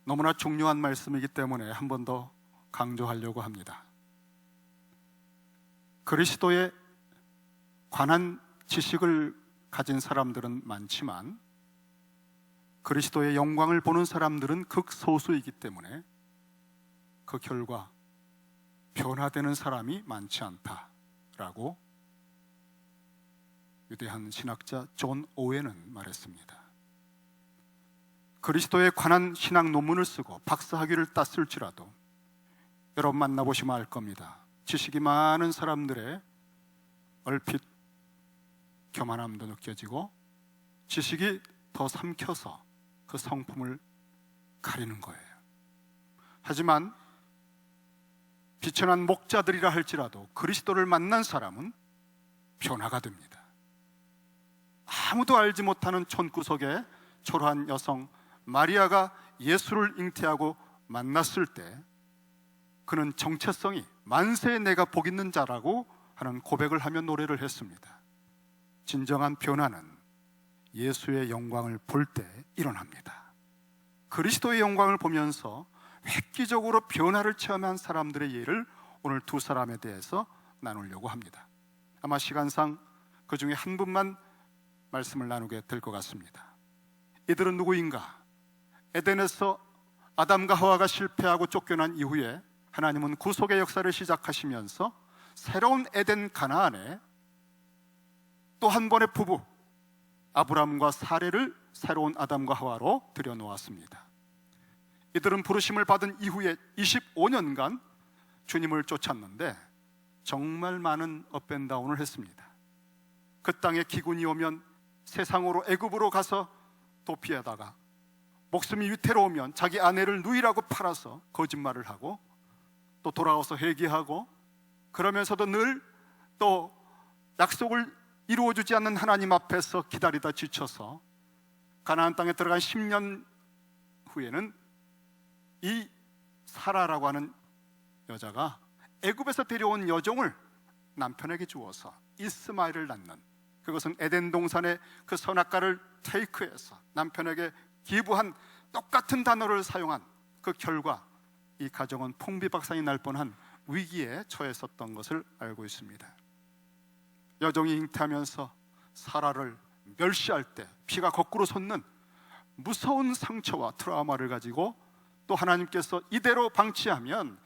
너무나 중요한 말씀이기 때문에 한 번 더 강조하려고 합니다. 그리스도에 관한 지식을 가진 사람들은 많지만 그리스도의 영광을 보는 사람들은 극소수이기 때문에 그 결과 변화되는 사람이 많지 않다라고 위대한 신학자 존 오웬은 말했습니다. 그리스도에 관한 신학 논문을 쓰고 박사학위를 땄을지라도 여러분 만나보시면 알 겁니다. 지식이 많은 사람들의 얼핏 교만함도 느껴지고 지식이 더 삼켜서 그 성품을 가리는 거예요. 하지만 비천한 목자들이라 할지라도 그리스도를 만난 사람은 변화가 됩니다. 아무도 알지 못하는 촌구석에 초라한 여성 마리아가 예수를 잉태하고 만났을 때 그는 정체성이 만세에 내가 복 있는 자라고 하는 고백을 하며 노래를 했습니다. 진정한 변화는 예수의 영광을 볼 때 일어납니다. 그리스도의 영광을 보면서 획기적으로 변화를 체험한 사람들의 예를 오늘 두 사람에 대해서 나누려고 합니다. 아마 시간상 그 중에 한 분만 말씀을 나누게 될 것 같습니다. 이들은 누구인가? 에덴에서 아담과 하와가 실패하고 쫓겨난 이후에 하나님은 구속의 역사를 시작하시면서 새로운 에덴 가나안에 또 한 번의 부부 아브람과 사레를 새로운 아담과 하와로 들여놓았습니다. 이들은 부르심을 받은 이후에 25년간 주님을 쫓았는데 정말 많은 업앤다운을 했습니다. 그 땅에 기근이 오면 세상으로 애굽으로 가서 도피하다가 목숨이 위태로우면 자기 아내를 누이라고 팔아서 거짓말을 하고 또 돌아와서 회개하고 그러면서도 늘 또 약속을 이루어주지 않는 하나님 앞에서 기다리다 지쳐서 가나안 땅에 들어간 10년 후에는 이 사라라고 하는 여자가 애굽에서 데려온 여종을 남편에게 주어서 이스마엘을 낳는, 그것은 에덴 동산의 그 선악과를 테이크해서 남편에게 기부한 똑같은 단어를 사용한 그 결과 이 가정은 풍비박산이 날 뻔한 위기에 처했었던 것을 알고 있습니다. 여종이 잉태하면서 사라를 멸시할 때 피가 거꾸로 솟는 무서운 상처와 트라우마를 가지고 또 하나님께서 이대로 방치하면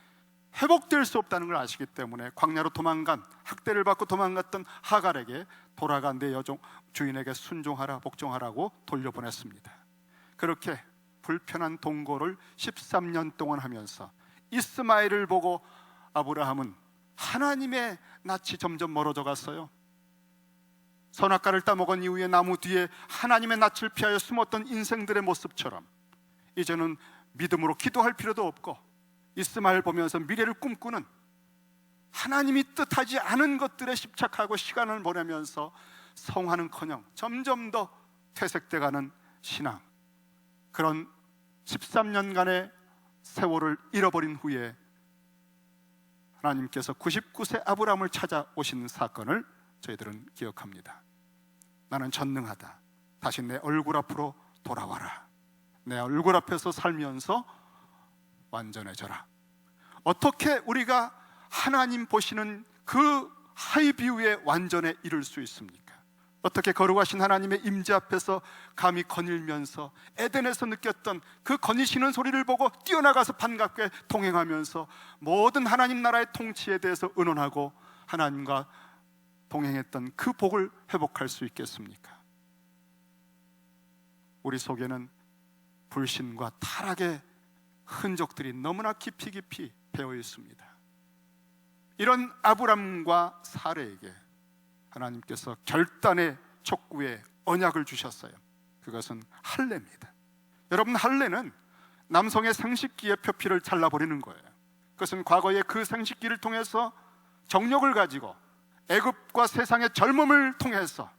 회복될 수 없다는 걸 아시기 때문에 광야로 도망간, 학대를 받고 도망갔던 하갈에게 돌아간 내 여종 주인에게 순종하라, 복종하라고 돌려보냈습니다. 그렇게 불편한 동거를 13년 동안 하면서 이스마엘을 보고 아브라함은 하나님의 낯이 점점 멀어져 갔어요. 선악과를 따먹은 이후에 나무 뒤에 하나님의 낯을 피하여 숨었던 인생들의 모습처럼 이제는 믿음으로 기도할 필요도 없고 이스마엘 보면서 미래를 꿈꾸는, 하나님이 뜻하지 않은 것들에 집착하고 시간을 보내면서 성화는커녕 점점 더 퇴색돼가는 신앙, 그런 13년간의 세월을 잃어버린 후에 하나님께서 99세 아브라함을 찾아오시는 사건을 저희들은 기억합니다. 나는 전능하다, 다시 내 얼굴 앞으로 돌아와라, 내 얼굴 앞에서 살면서 완전해져라. 어떻게 우리가 하나님 보시는 그 하이비우의 완전에 이를 수 있습니까? 어떻게 거룩하신 하나님의 임재 앞에서 감히 거닐면서 에덴에서 느꼈던 그 거니시는 소리를 보고 뛰어나가서 반갑게 동행하면서 모든 하나님 나라의 통치에 대해서 의논하고 하나님과 동행했던 그 복을 회복할 수 있겠습니까? 우리 속에는 불신과 타락의 흔적들이 너무나 깊이 배어 있습니다. 이런 아브람과 사레에게 하나님께서 결단의 촉구의 언약을 주셨어요. 그것은 할례입니다. 여러분, 할례는 남성의 생식기의 표피를 잘라버리는 거예요. 그것은 과거에 그 생식기를 통해서 정욕을 가지고 애굽과 세상의 젊음을 통해서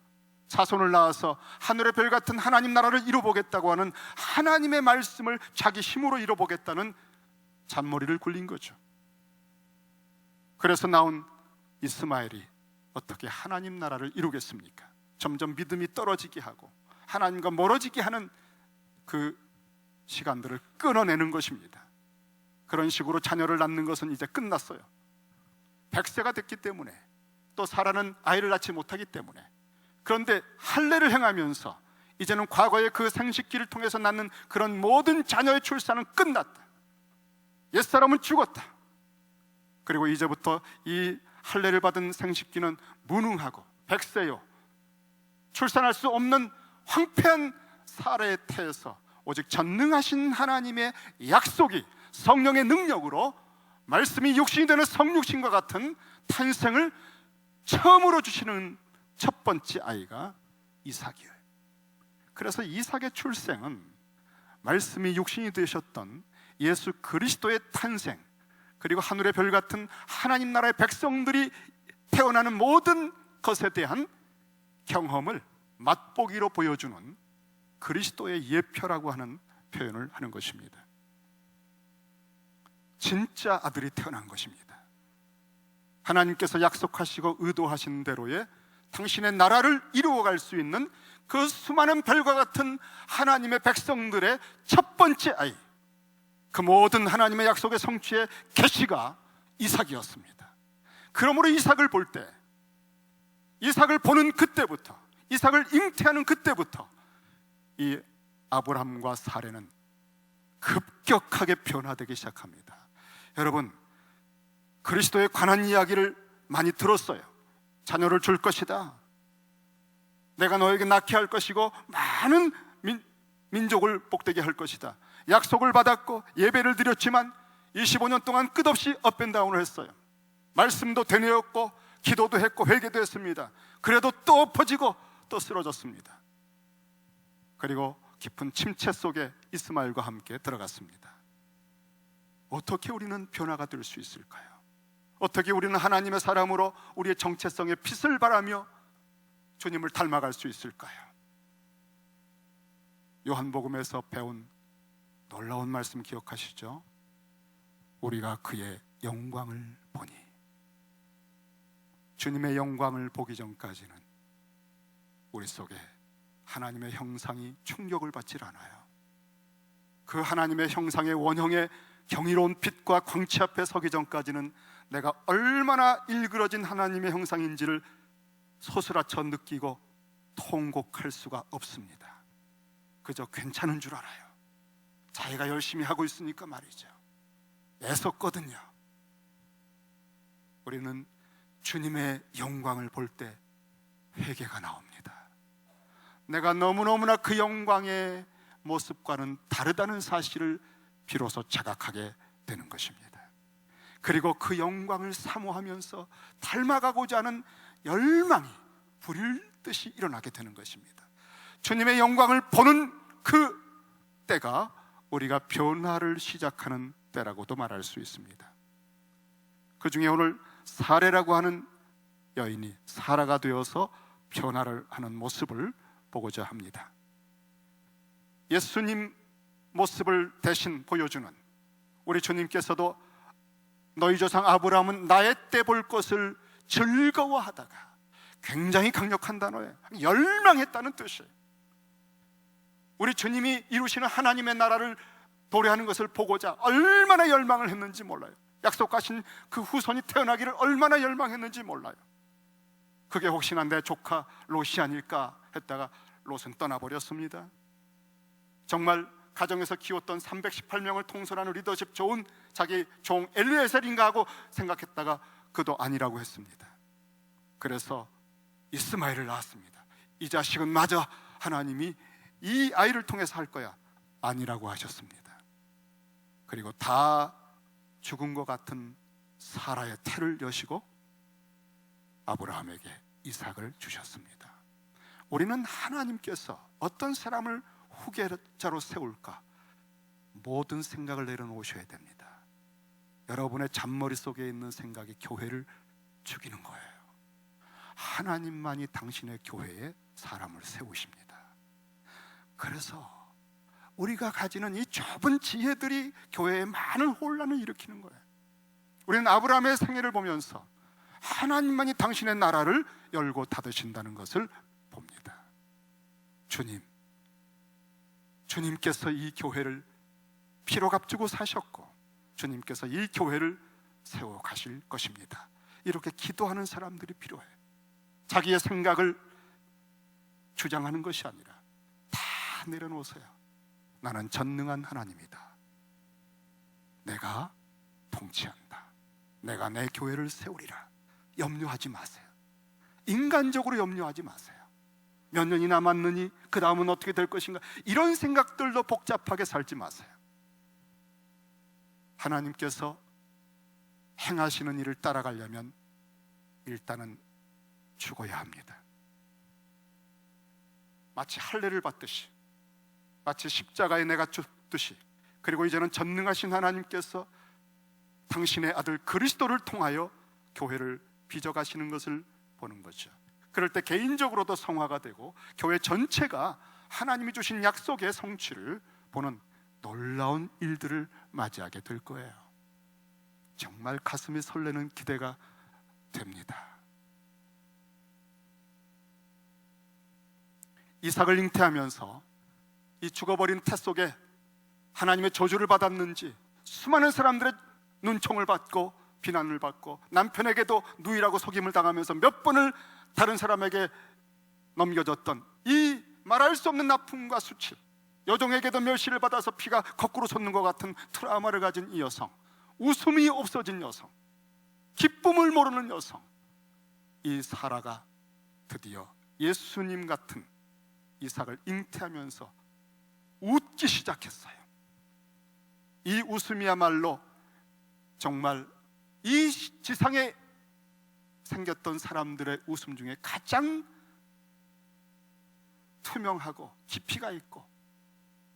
자손을 낳아서 하늘의 별 같은 하나님 나라를 이루보겠다고 하는 하나님의 말씀을 자기 힘으로 이루보겠다는 잔머리를 굴린 거죠. 그래서 나온 이스마엘이 어떻게 하나님 나라를 이루겠습니까? 점점 믿음이 떨어지게 하고 하나님과 멀어지게 하는 그 시간들을 끊어내는 것입니다. 그런 식으로 자녀를 낳는 것은 이제 끝났어요. 100세가 됐기 때문에, 또 사라는 아이를 낳지 못하기 때문에. 그런데 할례를 행하면서 이제는 과거의 그 생식기를 통해서 낳는 그런 모든 자녀의 출산은 끝났다. 옛사람은 죽었다. 그리고 이제부터 이 할례를 받은 생식기는 무능하고 100세요, 출산할 수 없는 황폐한 사라의 태에서 오직 전능하신 하나님의 약속이 성령의 능력으로 말씀이 육신이 되는 성육신과 같은 탄생을 처음으로 주시는 첫 번째 아이가 이삭이에요. 그래서 이삭의 출생은 말씀이 육신이 되셨던 예수 그리스도의 탄생, 그리고 하늘의 별 같은 하나님 나라의 백성들이 태어나는 모든 것에 대한 경험을 맛보기로 보여주는 그리스도의 예표라고 하는 표현을 하는 것입니다. 진짜 아들이 태어난 것입니다. 하나님께서 약속하시고 의도하신 대로의 당신의 나라를 이루어갈 수 있는 그 수많은 별과 같은 하나님의 백성들의 첫 번째 아이, 그 모든 하나님의 약속의 성취의 계시가 이삭이었습니다. 그러므로 이삭을 볼 때, 이삭을 보는 그때부터, 이삭을 잉태하는 그때부터 이 아브라함과 사레는 급격하게 변화되기 시작합니다. 여러분, 그리스도에 관한 이야기를 많이 들었어요. 자녀를 줄 것이다, 내가 너에게 낳게 할 것이고 많은 민족을 복되게 할 것이다. 약속을 받았고 예배를 드렸지만 25년 동안 끝없이 업앤다운을 했어요. 말씀도 되뇌었고 기도도 했고 회개도 했습니다. 그래도 또 엎어지고 또 쓰러졌습니다. 그리고 깊은 침체 속에 이스마엘과 함께 들어갔습니다. 어떻게 우리는 변화가 될 수 있을까요? 어떻게 우리는 하나님의 사람으로 우리의 정체성의 빛을 발하며 주님을 닮아갈 수 있을까요? 요한복음에서 배운 놀라운 말씀 기억하시죠? 우리가 그의 영광을 보니. 주님의 영광을 보기 전까지는 우리 속에 하나님의 형상이 충격을 받질 않아요. 그 하나님의 형상의 원형의 경이로운 빛과 광채 앞에 서기 전까지는 내가 얼마나 일그러진 하나님의 형상인지를 소스라쳐 느끼고 통곡할 수가 없습니다. 그저 괜찮은 줄 알아요. 자기가 열심히 하고 있으니까 말이죠. 애썼거든요. 우리는 주님의 영광을 볼 때 회개가 나옵니다. 내가 너무너무나 그 영광의 모습과는 다르다는 사실을 비로소 자각하게 되는 것입니다. 그리고 그 영광을 사모하면서 닮아가고자 하는 열망이 불일 듯이 일어나게 되는 것입니다. 주님의 영광을 보는 그 때가 우리가 변화를 시작하는 때라고도 말할 수 있습니다. 그 중에 오늘 사레라고 하는 여인이 사라가 되어서 변화를 하는 모습을 보고자 합니다. 예수님 모습을 대신 보여주는 우리 주님께서도 너희 조상 아브라함은 나의 때 볼 것을 즐거워하다가, 굉장히 강력한 단어예요. 열망했다는 뜻이에요. 우리 주님이 이루시는 하나님의 나라를 도래하는 것을 보고자 얼마나 열망을 했는지 몰라요. 약속하신 그 후손이 태어나기를 얼마나 열망했는지 몰라요. 그게 혹시나 내 조카 롯이 아닐까 했다가 롯은 떠나버렸습니다. 정말 가정에서 키웠던 318명을 통솔하는 리더십 좋은 자기 종 엘리에셀인가 하고 생각했다가 그도 아니라고 했습니다. 그래서 이스마엘을 낳았습니다. 이 자식은 맞아, 하나님이 이 아이를 통해서 할 거야, 아니라고 하셨습니다. 그리고 다 죽은 것 같은 사라의 태를 여시고 아브라함에게 이삭을 주셨습니다. 우리는 하나님께서 어떤 사람을 후계자로 세울까 모든 생각을 내려놓으셔야 됩니다. 여러분의 잔머리 속에 있는 생각이 교회를 죽이는 거예요. 하나님만이 당신의 교회에 사람을 세우십니다. 그래서 우리가 가지는 이 좁은 지혜들이 교회에 많은 혼란을 일으키는 거예요. 우리는 아브라함의 생애를 보면서 하나님만이 당신의 나라를 열고 닫으신다는 것을 봅니다. 주님께서 이 교회를 피로 값주고 사셨고 주님께서 이 교회를 세워 가실 것입니다. 이렇게 기도하는 사람들이 필요해요. 자기의 생각을 주장하는 것이 아니라 다 내려놓으세요. 나는 전능한 하나님이다. 내가 통치한다. 내가 내 교회를 세우리라. 염려하지 마세요. 인간적으로 염려하지 마세요. 몇 년이 남았느니 그 다음은 어떻게 될 것인가, 이런 생각들도 복잡하게 살지 마세요. 하나님께서 행하시는 일을 따라가려면 일단은 죽어야 합니다. 마치 할례를 받듯이, 마치 십자가에 내가 죽듯이, 그리고 이제는 전능하신 하나님께서 당신의 아들 그리스도를 통하여 교회를 빚어가시는 것을 보는 거죠. 그럴 때 개인적으로도 성화가 되고 교회 전체가 하나님이 주신 약속의 성취를 보는 놀라운 일들을 맞이하게 될 거예요. 정말 가슴이 설레는 기대가 됩니다. 이삭을 잉태하면서 이 죽어버린 태 속에 하나님의 저주를 받았는지 수많은 사람들의 눈총을 받고 비난을 받고 남편에게도 누이라고 속임을 당하면서 몇 번을 다른 사람에게 넘겨졌던 이 말할 수 없는 아픔과 수치, 여종에게도 멸시를 받아서 피가 거꾸로 솟는 것 같은 트라우마를 가진 이 여성, 웃음이 없어진 여성, 기쁨을 모르는 여성, 이 사라가 드디어 예수님 같은 이삭을 잉태하면서 웃기 시작했어요. 이 웃음이야말로 정말 이 지상에 생겼던 사람들의 웃음 중에 가장 투명하고 깊이가 있고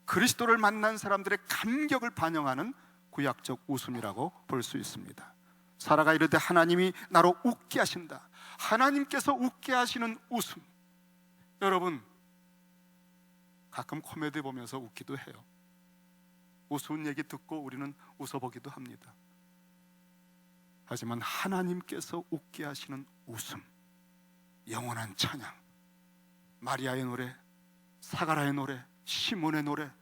그리스도를 만난 사람들의 감격을 반영하는 구약적 웃음이라고 볼 수 있습니다. 사라가 이르되 하나님이 나로 웃게 하신다. 하나님께서 웃게 하시는 웃음. 여러분, 가끔 코미디 보면서 웃기도 해요. 우스운 얘기 듣고 우리는 웃어보기도 합니다. 하지만 하나님께서 웃게 하시는 웃음, 영원한 찬양, 마리아의 노래, 사가라의 노래, 시몬의 노래,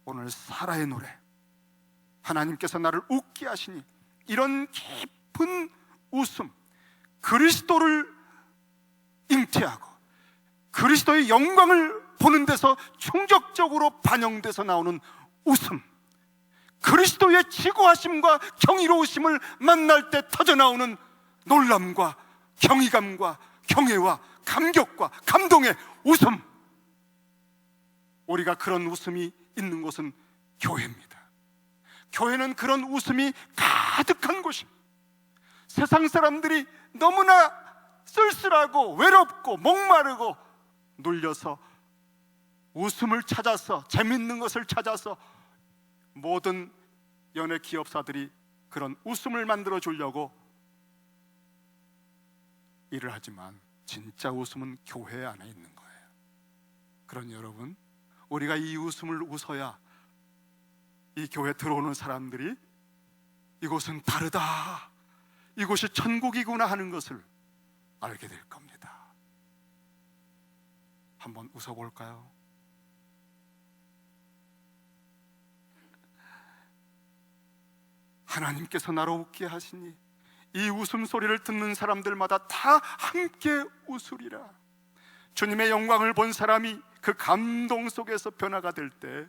오늘 사라의 노래, 하나님께서 나를 웃게 하시니, 이런 깊은 웃음, 그리스도를 잉태하고 그리스도의 영광을 보는 데서 충격적으로 반영돼서 나오는 웃음, 그리스도의 지고하심과 경이로우심을 만날 때 터져나오는 놀람과 경이감과 경애와 감격과 감동의 웃음. 우리가 그런 웃음이 있는 곳은 교회입니다. 교회는 그런 웃음이 가득한 곳입니다. 세상 사람들이 너무나 쓸쓸하고 외롭고 목마르고 눌려서 웃음을 찾아서, 재밌는 것을 찾아서 모든 연예 기업사들이 그런 웃음을 만들어 주려고 일을 하지만 진짜 웃음은 교회 안에 있는 거예요. 그러니 여러분, 우리가 이 웃음을 웃어야 이 교회 들어오는 사람들이 이곳은 다르다, 이곳이 천국이구나 하는 것을 알게 될 겁니다. 한번 웃어볼까요? 하나님께서 나로 웃게 하시니 이 웃음소리를 듣는 사람들마다 다 함께 웃으리라. 주님의 영광을 본 사람이 그 감동 속에서 변화가 될 때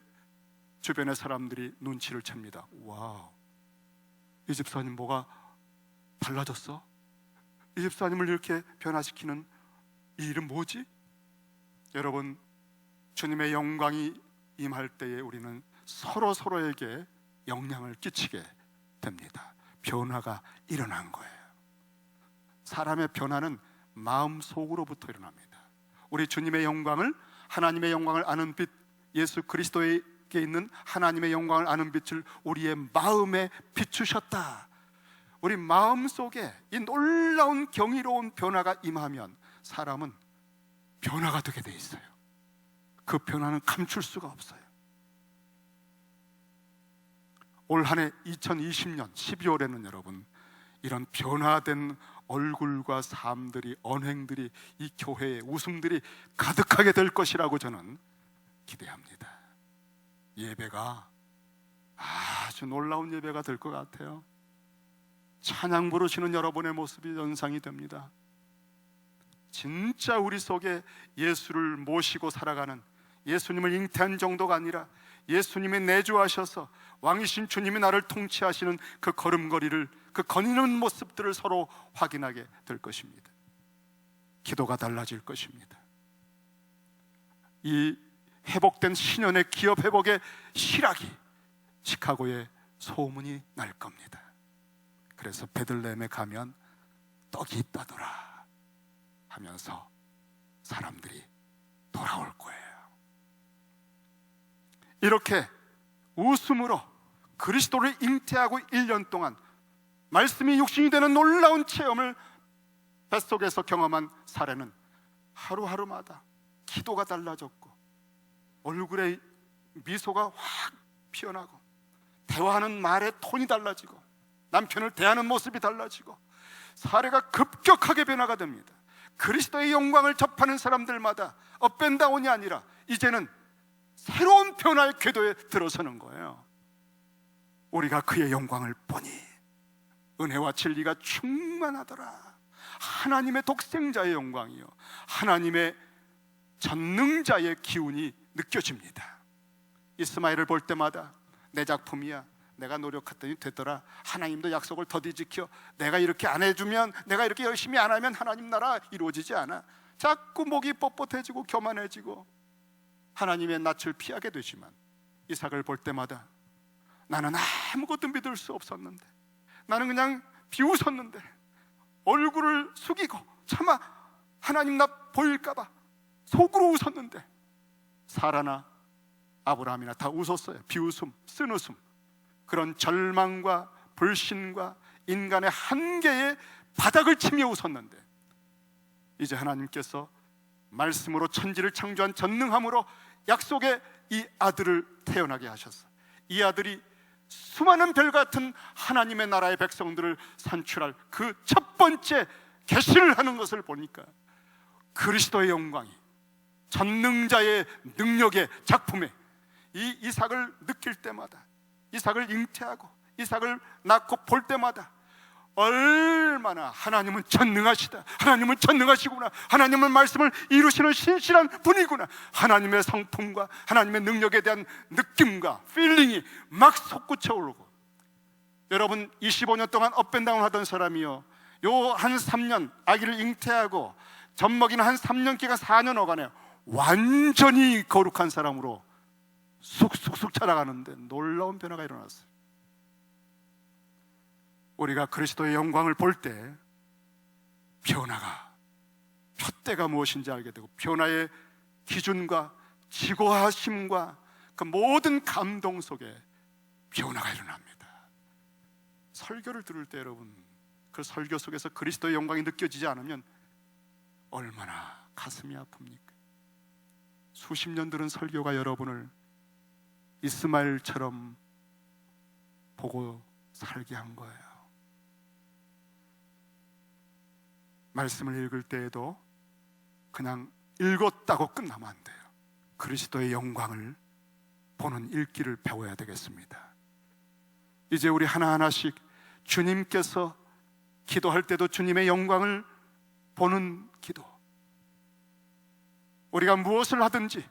주변의 사람들이 눈치를 챕니다. 와우, 이 집사님 뭐가 달라졌어? 이 집사님을 이렇게 변화시키는 이 일은 뭐지? 여러분, 주님의 영광이 임할 때에 우리는 서로에게 영향을 끼치게 됩니다. 변화가 일어난 거예요. 사람의 변화는 마음속으로부터 일어납니다. 우리 주님의 영광을, 하나님의 영광을 아는 빛, 예수 그리스도에게 있는 하나님의 영광을 아는 빛을 우리의 마음에 비추셨다. 우리 마음속에 이 놀라운 경이로운 변화가 임하면 사람은 변화가 되게 돼 있어요. 그 변화는 감출 수가 없어요. 올 한 해 2020년 12월에는 여러분, 이런 변화된 얼굴과 삶들이, 언행들이, 이 교회의 웃음들이 가득하게 될 것이라고 저는 기대합니다. 예배가 아주 놀라운 예배가 될 것 같아요. 찬양 부르시는 여러분의 모습이 연상이 됩니다. 진짜 우리 속에 예수를 모시고 살아가는, 예수님을 잉태한 정도가 아니라 예수님이 내주하셔서 왕이신 주님이 나를 통치하시는 그 걸음걸이를, 그 거니는 모습들을 서로 확인하게 될 것입니다. 기도가 달라질 것입니다. 이 회복된 신년의 기업 회복의 실학이 시카고에 소문이 날 겁니다. 그래서 베들레헴에 가면 떡이 있다더라 하면서 사람들이 돌아올 거예요. 이렇게 웃음으로 그리스도를 잉태하고 1년 동안 말씀이 육신이 되는 놀라운 체험을 뱃속에서 경험한 사례는 하루하루마다 기도가 달라졌고 얼굴에 미소가 확 피어나고 대화하는 말의 톤이 달라지고 남편을 대하는 모습이 달라지고 사례가 급격하게 변화가 됩니다. 그리스도의 영광을 접하는 사람들마다 업앤다운이 아니라 이제는 새로운 변화의 궤도에 들어서는 거예요. 우리가 그의 영광을 보니 은혜와 진리가 충만하더라. 하나님의 독생자의 영광이요, 하나님의 전능자의 기운이 느껴집니다. 이스마엘을 볼 때마다 내 작품이야, 내가 노력했더니 되더라, 하나님도 약속을 더디 지켜, 내가 이렇게 안 해주면, 내가 이렇게 열심히 안 하면 하나님 나라 이루어지지 않아. 자꾸 목이 뻣뻣해지고 교만해지고 하나님의 낯을 피하게 되지만 이삭을 볼 때마다 나는 아무것도 믿을 수 없었는데, 나는 그냥 비웃었는데, 얼굴을 숙이고 차마 하나님 나 보일까봐 속으로 웃었는데 사라나 아브라함이나 다 웃었어요. 비웃음, 쓴웃음, 그런 절망과 불신과 인간의 한계에 바닥을 치며 웃었는데 이제 하나님께서 말씀으로 천지를 창조한 전능함으로 약속의 이 아들을 태어나게 하셨어요. 이 아들이 수많은 별 같은 하나님의 나라의 백성들을 산출할 그 첫 번째 계시를 하는 것을 보니까 그리스도의 영광이, 전능자의 능력의 작품에 이 이삭을 느낄 때마다, 이삭을 잉태하고 이삭을 낳고 볼 때마다 얼마나 하나님은 전능하시다, 하나님은 전능하시구나, 하나님은 말씀을 이루시는 신실한 분이구나, 하나님의 성품과 하나님의 능력에 대한 느낌과 필링이 막 솟구쳐 오르고, 여러분 25년 동안 업앤다운 하던 사람이요, 요 한 3년 아기를 잉태하고 젖먹이는 한 3년 기간 4년 어간에 완전히 거룩한 사람으로 쑥쑥쑥 자라가는데 놀라운 변화가 일어났어요. 우리가 그리스도의 영광을 볼 때 변화가, 푯대가 무엇인지 알게 되고 변화의 기준과 지고하심과 그 모든 감동 속에 변화가 일어납니다. 설교를 들을 때 여러분, 그 설교 속에서 그리스도의 영광이 느껴지지 않으면 얼마나 가슴이 아픕니까? 수십 년 들은 설교가 여러분을 이스마엘처럼 보고 살게 한 거예요. 말씀을 읽을 때에도 그냥 읽었다고 끝나면 안 돼요. 그리스도의 영광을 보는 읽기를 배워야 되겠습니다. 이제 우리 하나하나씩 주님께서 기도할 때도 주님의 영광을 보는 기도, 우리가 무엇을 하든지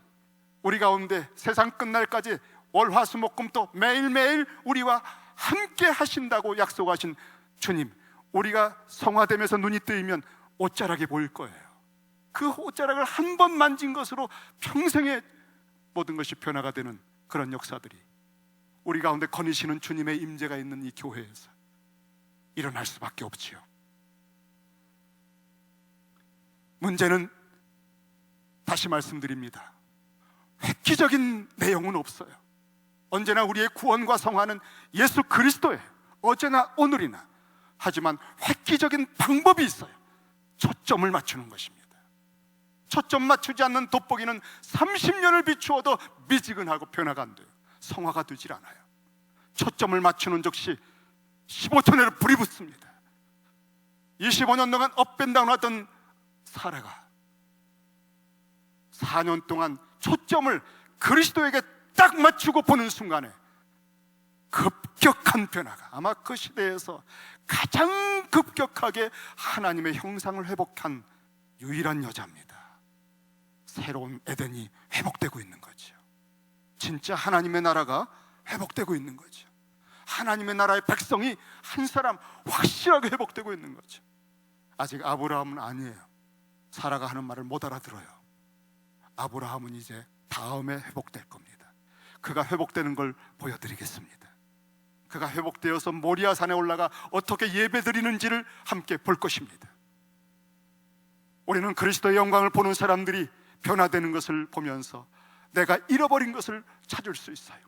우리 가운데 세상 끝날까지 월화수목금토 매일매일 우리와 함께 하신다고 약속하신 주님, 우리가 성화되면서 눈이 뜨이면 옷자락이 보일 거예요. 그 옷자락을 한 번 만진 것으로 평생의 모든 것이 변화가 되는 그런 역사들이 우리 가운데 거니시는 주님의 임재가 있는 이 교회에서 일어날 수밖에 없지요. 문제는 다시 말씀드립니다. 획기적인 내용은 없어요. 언제나 우리의 구원과 성화는 예수 그리스도예요. 어제나 오늘이나. 하지만 획기적인 방법이 있어요. 초점을 맞추는 것입니다. 초점 맞추지 않는 돋보기는 30년을 비추어도 미지근하고 변화가 안 돼요. 성화가 되질 않아요. 초점을 맞추는 즉시 15초 내로 불이 붙습니다. 25년 동안 업앤다운 하던 사라가 4년 동안 초점을 그리스도에게 딱 맞추고 보는 순간에 급격한 변화가, 아마 그 시대에서 가장 급격하게 하나님의 형상을 회복한 유일한 여자입니다. 새로운 에덴이 회복되고 있는 거죠. 진짜 하나님의 나라가 회복되고 있는 거죠. 하나님의 나라의 백성이 한 사람 확실하게 회복되고 있는 거죠. 아직 아브라함은 아니에요. 사라가 하는 말을 못 알아들어요. 아브라함은 이제 다음에 회복될 겁니다. 그가 회복되는 걸 보여드리겠습니다. 그가 회복되어서 모리아 산에 올라가 어떻게 예배드리는지를 함께 볼 것입니다. 우리는 그리스도의 영광을 보는 사람들이 변화되는 것을 보면서 내가 잃어버린 것을 찾을 수 있어요.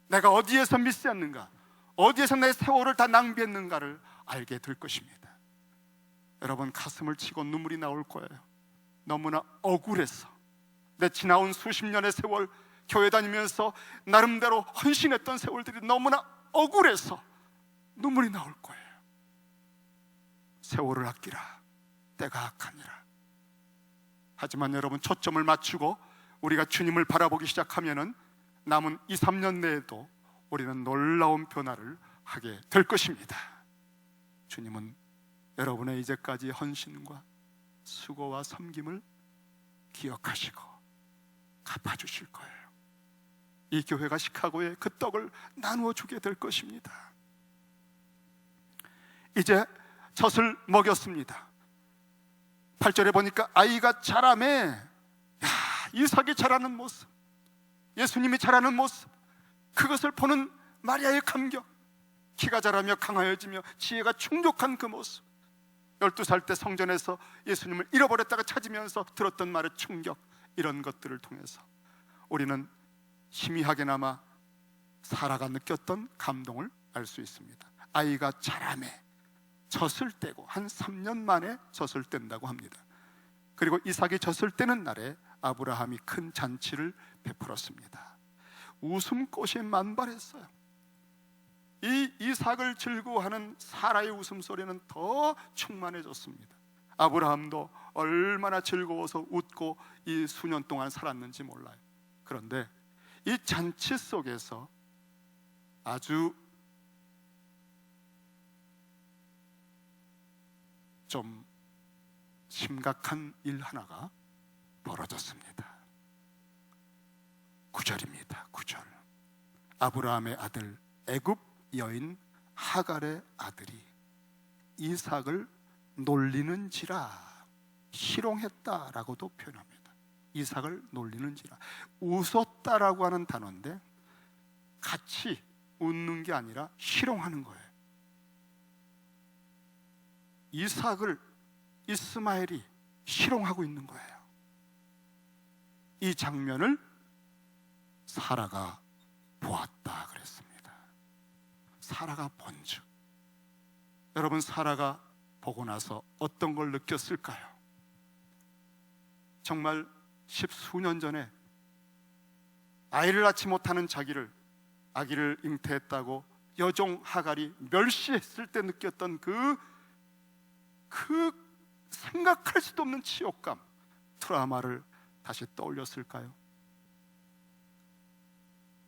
내가 어디에서 미스했는가, 어디에서 내 세월을 다 낭비했는가를 알게 될 것입니다. 여러분, 가슴을 치고 눈물이 나올 거예요. 너무나 억울해서 내 지나온 수십 년의 세월, 교회 다니면서 나름대로 헌신했던 세월들이 너무나 억울해서 눈물이 나올 거예요. 세월을 아끼라, 때가 악하니라. 하지만 여러분, 초점을 맞추고 우리가 주님을 바라보기 시작하면은 남은 2, 3년 내에도 우리는 놀라운 변화를 하게 될 것입니다. 주님은 여러분의 이제까지 헌신과 수고와 섬김을 기억하시고 갚아주실 거예요. 이 교회가 시카고에 그 떡을 나누어 주게 될 것입니다. 이제 젖을 먹였습니다. 8절에 보니까 아이가 자라매, 이삭이 자라는 모습, 예수님이 자라는 모습, 그것을 보는 마리아의 감격, 키가 자라며 강하여지며 지혜가 충족한 그 모습, 12살 때 성전에서 예수님을 잃어버렸다가 찾으면서 들었던 말의 충격, 이런 것들을 통해서 우리는 희미하게나마 사라가 느꼈던 감동을 알 수 있습니다. 아이가 자라매, 젖을 떼고 한 3년 만에 젖을 뗀다고 합니다. 그리고 이삭이 젖을 떼는 날에 아브라함이 큰 잔치를 베풀었습니다. 웃음꽃이 만발했어요. 이 이삭을 즐거워하는 사라의 웃음소리는 더 충만해졌습니다. 아브라함도 얼마나 즐거워서 웃고 이 수년 동안 살았는지 몰라요. 그런데 이 잔치 속에서 아주 좀 심각한 일 하나가 벌어졌습니다. 9절입니다. 9절. 아브라함의 아들 애굽 여인 하갈의 아들이 이삭을 놀리는지라, 희롱했다라고도 표현합니다. 이삭을 놀리는지라, 웃었다라고 하는 단어인데 같이 웃는 게 아니라 희롱하는 거예요. 이삭을 이스마엘이 희롱하고 있는 거예요. 이 장면을 사라가 보았다 그랬습니다. 사라가 본즉, 여러분, 사라가 보고 나서 어떤 걸 느꼈을까요? 정말 십수년 전에 아이를 낳지 못하는 자기를, 아기를 잉태했다고 여종 하갈이 멸시했을 때 느꼈던 그 생각할 수도 없는 치욕감, 트라우마를 다시 떠올렸을까요?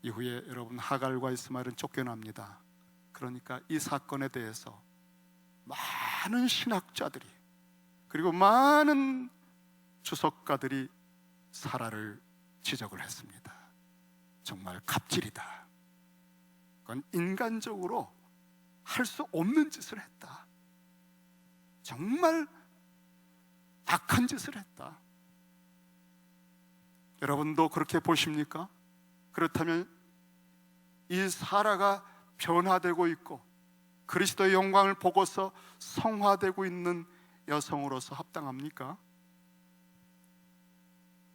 이후에 여러분, 하갈과 이스마엘은 쫓겨납니다. 그러니까 이 사건에 대해서 많은 신학자들이, 그리고 많은 주석가들이 사라를 지적을 했습니다. 정말 갑질이다. 그건 인간적으로 할 수 없는 짓을 했다. 정말 악한 짓을 했다. 여러분도 그렇게 보십니까? 그렇다면 이 사라가 변화되고 있고 그리스도의 영광을 보고서 성화되고 있는 여성으로서 합당합니까?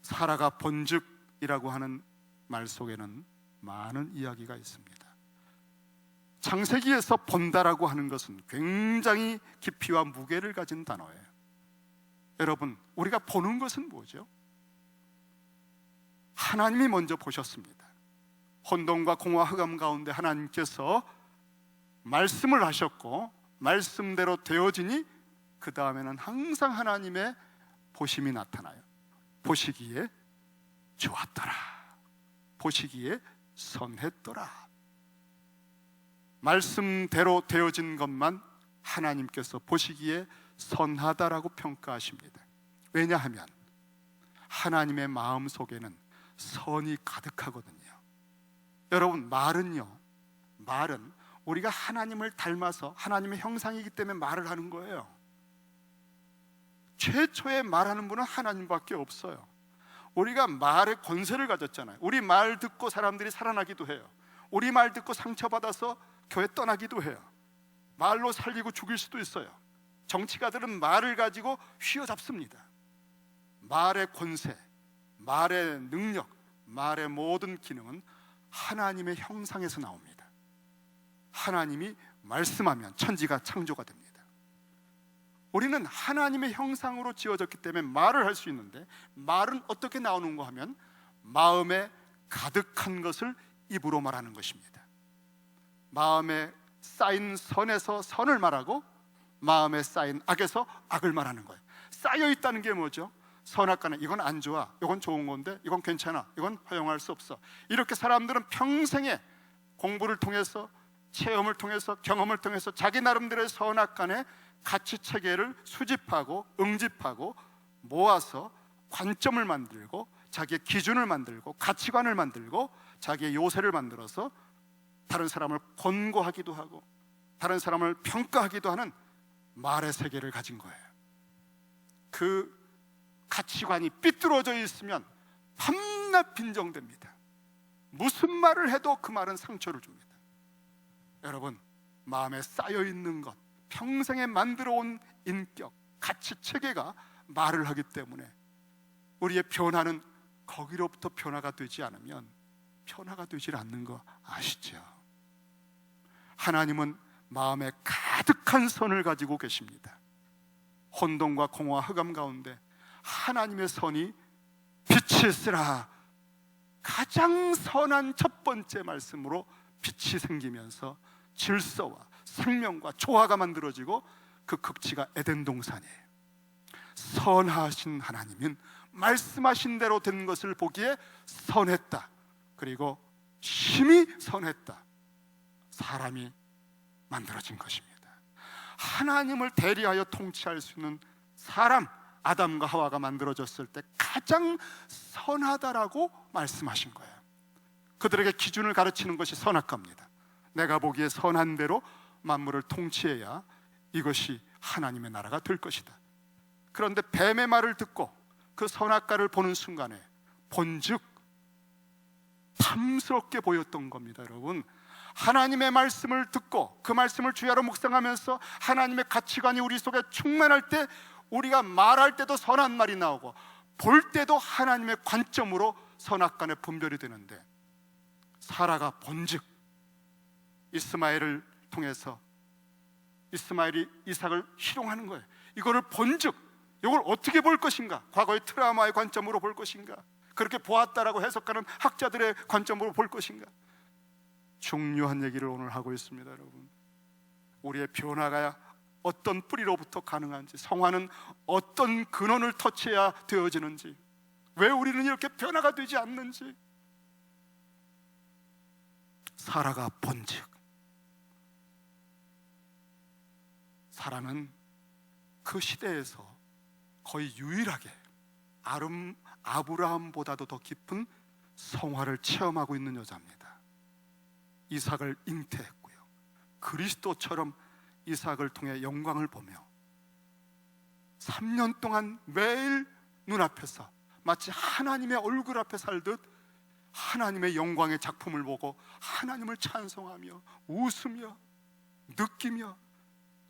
사라가 본즉이라고 하는 말 속에는 많은 이야기가 있습니다. 창세기에서 본다라고 하는 것은 굉장히 깊이와 무게를 가진 단어예요. 여러분, 우리가 보는 것은 뭐죠? 하나님이 먼저 보셨습니다. 혼돈과 공허 흑암 가운데 하나님께서 말씀을 하셨고 말씀대로 되어지니 그 다음에는 항상 하나님의 보심이 나타나요. 보시기에 좋았더라, 보시기에 선했더라. 말씀대로 되어진 것만 하나님께서 보시기에 선하다라고 평가하십니다. 왜냐하면 하나님의 마음 속에는 선이 가득하거든요. 여러분, 말은 우리가 하나님을 닮아서 하나님의 형상이기 때문에 말을 하는 거예요. 최초에 말하는 분은 하나님밖에 없어요. 우리가 말의 권세를 가졌잖아요. 우리 말 듣고 사람들이 살아나기도 해요. 우리 말 듣고 상처받아서 교회 떠나기도 해요. 말로 살리고 죽일 수도 있어요. 정치가들은 말을 가지고 휘어잡습니다. 말의 권세, 말의 능력, 말의 모든 기능은 하나님의 형상에서 나옵니다. 하나님이 말씀하면 천지가 창조가 됩니다. 우리는 하나님의 형상으로 지어졌기 때문에 말을 할 수 있는데, 말은 어떻게 나오는가 하면 마음에 가득한 것을 입으로 말하는 것입니다. 마음에 쌓인 선에서 선을 말하고 마음에 쌓인 악에서 악을 말하는 거예요. 쌓여 있다는 게 뭐죠? 선악과는 이건 안 좋아, 이건 좋은 건데, 이건 괜찮아, 이건 허용할 수 없어. 이렇게 사람들은 평생에 공부를 통해서, 체험을 통해서, 경험을 통해서 자기 나름대로의 선악간의 가치 체계를 수집하고 응집하고 모아서 관점을 만들고 자기의 기준을 만들고 가치관을 만들고 자기의 요새를 만들어서 다른 사람을 권고하기도 하고 다른 사람을 평가하기도 하는 말의 세계를 가진 거예요. 그 가치관이 삐뚤어져 있으면 밤낮 빈정됩니다. 무슨 말을 해도 그 말은 상처를 줍니다. 여러분, 마음에 쌓여 있는 것, 평생에 만들어 온 인격, 가치 체계가 말을 하기 때문에 우리의 변화는 거기로부터 변화가 되지 않으면 변화가 되질 않는 거 아시죠? 하나님은 마음에 가득한 선을 가지고 계십니다. 혼돈과 공허와 흑암 가운데 하나님의 선이 빛이 있으라, 가장 선한 첫 번째 말씀으로 빛이 생기면서 질서와 생명과 조화가 만들어지고 그 극치가 에덴 동산이에요. 선하신 하나님은 말씀하신 대로 된 것을 보기에 선했다. 그리고 심히 선했다. 사람이 만들어진 것입니다. 하나님을 대리하여 통치할 수 있는 사람, 아담과 하와가 만들어졌을 때 가장 선하다라고 말씀하신 거예요. 그들에게 기준을 가르치는 것이 선악과입니다. 내가 보기에 선한 대로 만물을 통치해야 이것이 하나님의 나라가 될 것이다. 그런데 뱀의 말을 듣고 그 선악과를 보는 순간에 본즉 탐스럽게 보였던 겁니다. 여러분, 하나님의 말씀을 듣고 그 말씀을 주야로 묵상하면서 하나님의 가치관이 우리 속에 충만할 때 우리가 말할 때도 선한 말이 나오고 볼 때도 하나님의 관점으로 선악간의 분별이 되는데, 사라가 본즉 이스마엘을 통해서 이스마엘이 이삭을 희롱하는 거예요. 이거를 본즉, 이걸 어떻게 볼 것인가? 과거의 트라우마의 관점으로 볼 것인가? 그렇게 보았다라고 해석하는 학자들의 관점으로 볼 것인가? 중요한 얘기를 오늘 하고 있습니다. 여러분, 우리의 변화가 어떤 뿌리로부터 가능한지, 성화는 어떤 근원을 터치해야 되어지는지, 왜 우리는 이렇게 변화가 되지 않는지. 사라가 본즉, 사라는 그 시대에서 거의 유일하게 아브라함보다도 더 깊은 성화를 체험하고 있는 여자입니다. 이삭을 잉태했고요, 그리스도처럼 이삭을 통해 영광을 보며 3년 동안 매일 눈앞에서 마치 하나님의 얼굴 앞에 살듯 하나님의 영광의 작품을 보고 하나님을 찬송하며 웃으며 느끼며,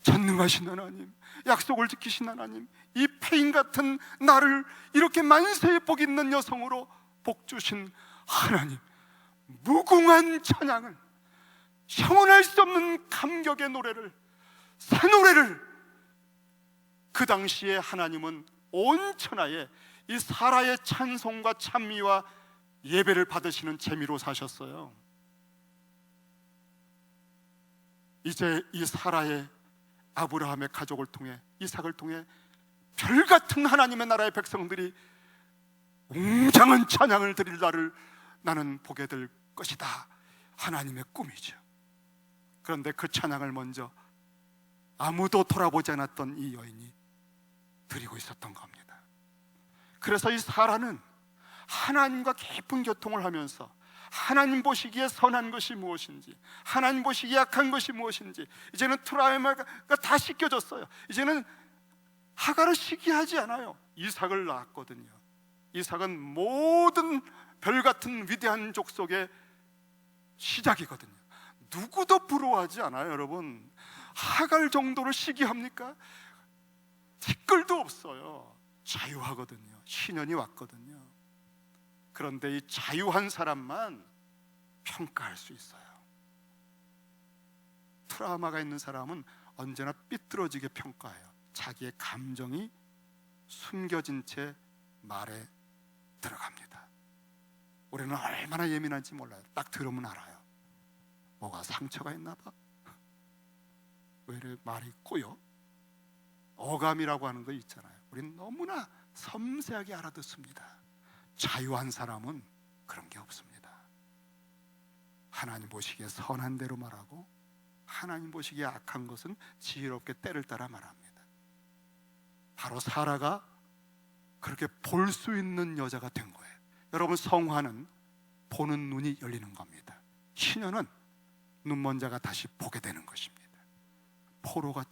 전능하신 하나님, 약속을 지키신 하나님, 이 폐인 같은 나를 이렇게 만세의 복 있는 여성으로 복 주신 하나님, 무궁한 찬양을, 형언할 수 없는 감격의 노래를, 새 노래를, 그 당시에 하나님은 온 천하에 이 사라의 찬송과 찬미와 예배를 받으시는 재미로 사셨어요. 이제 이 사라의 아브라함의 가족을 통해, 이삭을 통해 별같은 하나님의 나라의 백성들이 웅장한 찬양을 드릴 날을 나는 보게 될 것이다. 하나님의 꿈이죠. 그런데 그 찬양을 먼저 아무도 돌아보지 않았던 이 여인이 드리고 있었던 겁니다. 그래서 이 사라는 하나님과 깊은 교통을 하면서 하나님 보시기에 선한 것이 무엇인지, 하나님 보시기에 악한 것이 무엇인지, 이제는 트라우마가 다 씻겨졌어요. 이제는 하갈을 시기하지 않아요. 이삭을 낳았거든요. 이삭은 모든 별같은 위대한 족속의 시작이거든요. 누구도 부러워하지 않아요. 여러분, 하갈 정도로 시기합니까? 티끌도 없어요. 자유하거든요. 신년이 왔거든요. 그런데 이 자유한 사람만 평가할 수 있어요. 트라우마가 있는 사람은 언제나 삐뚤어지게 평가해요. 자기의 감정이 숨겨진 채 말에 들어갑니다. 우리는 얼마나 예민한지 몰라요. 딱 들으면 알아요. 뭐가 상처가 있나 봐. 왜 이래 말이 꼬여? 어감이라고 하는 거 있잖아요. 우리는 너무나 섬세하게 알아듣습니다. 자유한 사람은 그런 게 없습니다. 하나님 보시기에 선한 대로 말하고 하나님 보시기에 악한 것은 지혜롭게 때를 따라 말합니다. 바로 사라가 그렇게 볼 수 있는 여자가 된 거예요. 여러분, 성화는 보는 눈이 열리는 겁니다. 신녀는 눈먼 자가 다시 보게 되는 것입니다. 포로가